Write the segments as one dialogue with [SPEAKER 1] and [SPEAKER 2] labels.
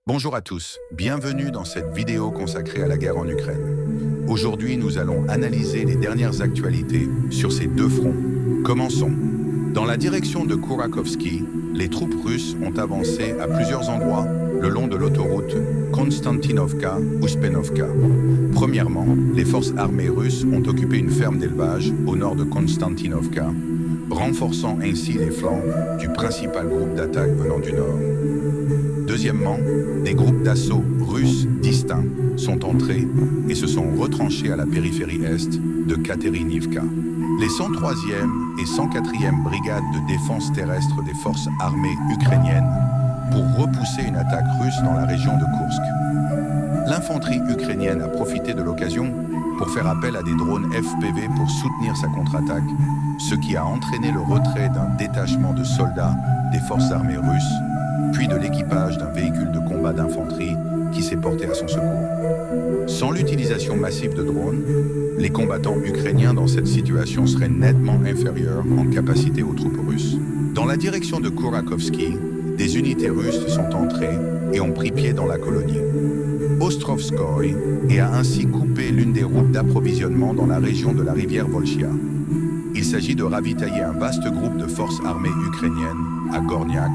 [SPEAKER 1] Bonjour à tous, bienvenue dans cette vidéo consacrée à la guerre en Ukraine. Aujourd'hui, nous allons analyser les dernières actualités sur ces deux fronts. Commençons. Dans la direction de Kurakovsky, les troupes russes ont avancé à plusieurs endroits le long de l'autoroute Konstantinovka-Uspenovka. Premièrement, les forces armées russes ont occupé une ferme d'élevage au nord de Konstantinovka, renforçant ainsi les flancs du principal groupe d'attaque venant du nord. Deuxièmement, des groupes d'assaut russes distincts sont entrés et se sont retranchés à la périphérie est de Katerinivka. Les 103e et 104e brigades de défense terrestre des forces armées ukrainiennes pour repousser une attaque russe dans la région de Koursk. L'infanterie ukrainienne a profité de l'occasion pour faire appel à des drones FPV pour soutenir sa contre-attaque, ce qui a entraîné le retrait d'un détachement de soldats des forces armées russes, puis de l'équipage d'un véhicule de combat d'infanterie qui s'est porté à son secours. Sans l'utilisation massive de drones, les combattants ukrainiens dans cette situation seraient nettement inférieurs en capacité aux troupes russes. Dans la direction de Kurakovsky, des unités russes sont entrées et ont pris pied dans la colonie Ostrovskoye et a ainsi coupé l'une des routes d'approvisionnement dans la région de la rivière Volchia. Il s'agit de ravitailler un vaste groupe de forces armées ukrainiennes à Gorniak,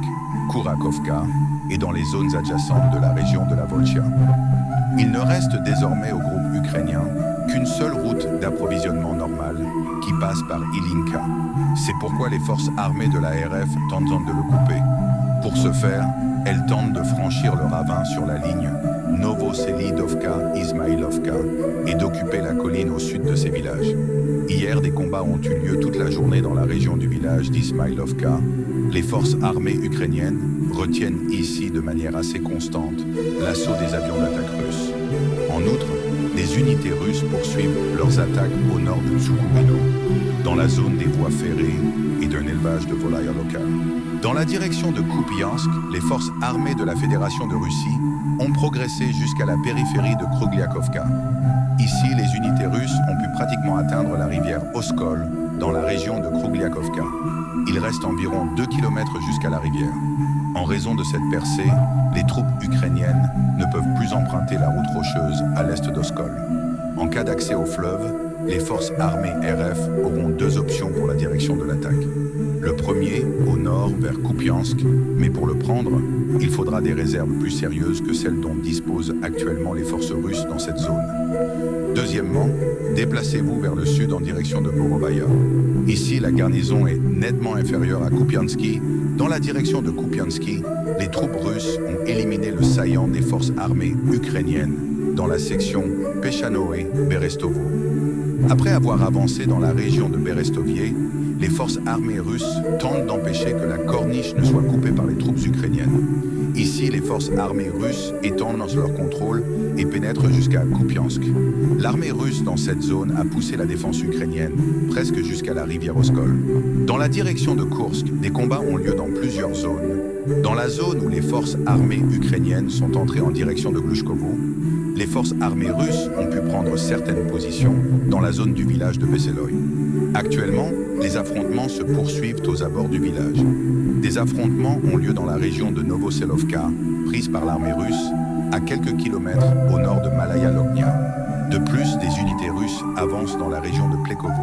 [SPEAKER 1] Kurakovka et dans les zones adjacentes de la région de la Volchia. Il ne reste désormais au groupe ukrainien qu'une seule route d'approvisionnement normale qui passe par Ilinka. C'est pourquoi les forces armées de la RF tentent de le couper. Pour ce faire, elles tentent de franchir le ravin sur la ligne Novoselidovka-Izmailovka et d'occuper la colline au sud de ces villages. Hier, des combats ont eu lieu toute la journée dans la région du village d'Izmailovka. Les forces armées ukrainiennes retiennent ici de manière assez constante l'assaut des avions d'attaque russes. En outre, des unités russes poursuivent leurs attaques au nord de Tsukumino, dans la zone des voies ferrées et d'un élevage de volailles locales. Dans la direction de Kupiansk, les forces armées de la Fédération de Russie ont progressé jusqu'à la périphérie de Krugliakovka. Ici, les unités russes ont pu pratiquement atteindre la rivière Oskol dans la région de Krugliakovka. Il reste environ 2 km jusqu'à la rivière. En raison de cette percée, les troupes ukrainiennes ne peuvent plus emprunter la route rocheuse à l'est d'Oskol. En cas d'accès au fleuve, les forces armées RF auront deux options pour la direction de l'attaque. Le premier, au nord, vers Kupiansk, mais pour le prendre, il faudra des réserves plus sérieuses que celles dont disposent actuellement les forces russes dans cette zone. Deuxièmement, déplacez-vous vers le sud en direction de Borovaya. Ici, la garnison est nettement inférieure à Kupiansky. Dans la direction de Kupiansky, les troupes russes ont éliminé le saillant des forces armées ukrainiennes dans la section Pechanoe-Berestovo. Après avoir avancé dans la région de Berestovie, les forces armées russes tentent d'empêcher que la corniche ne soit coupée par les troupes ukrainiennes. Ici, les forces armées russes étendent leur contrôle et pénètrent jusqu'à Kupiansk. L'armée russe dans cette zone a poussé la défense ukrainienne presque jusqu'à la rivière Oskol. Dans la direction de Koursk, des combats ont lieu dans plusieurs zones. Dans la zone où les forces armées ukrainiennes sont entrées en direction de Glushkovo, les forces armées russes ont pu prendre certaines positions dans la zone du village de Veseloy. Actuellement, les affrontements se poursuivent aux abords du village. Des affrontements ont lieu dans la région de Novoselovka, prise par l'armée russe, à quelques kilomètres au nord de Malaya Lognia. De plus, des unités russes avancent dans la région de Plekovo,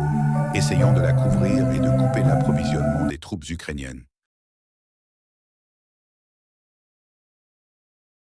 [SPEAKER 1] essayant de la couvrir et de couper l'approvisionnement des troupes ukrainiennes.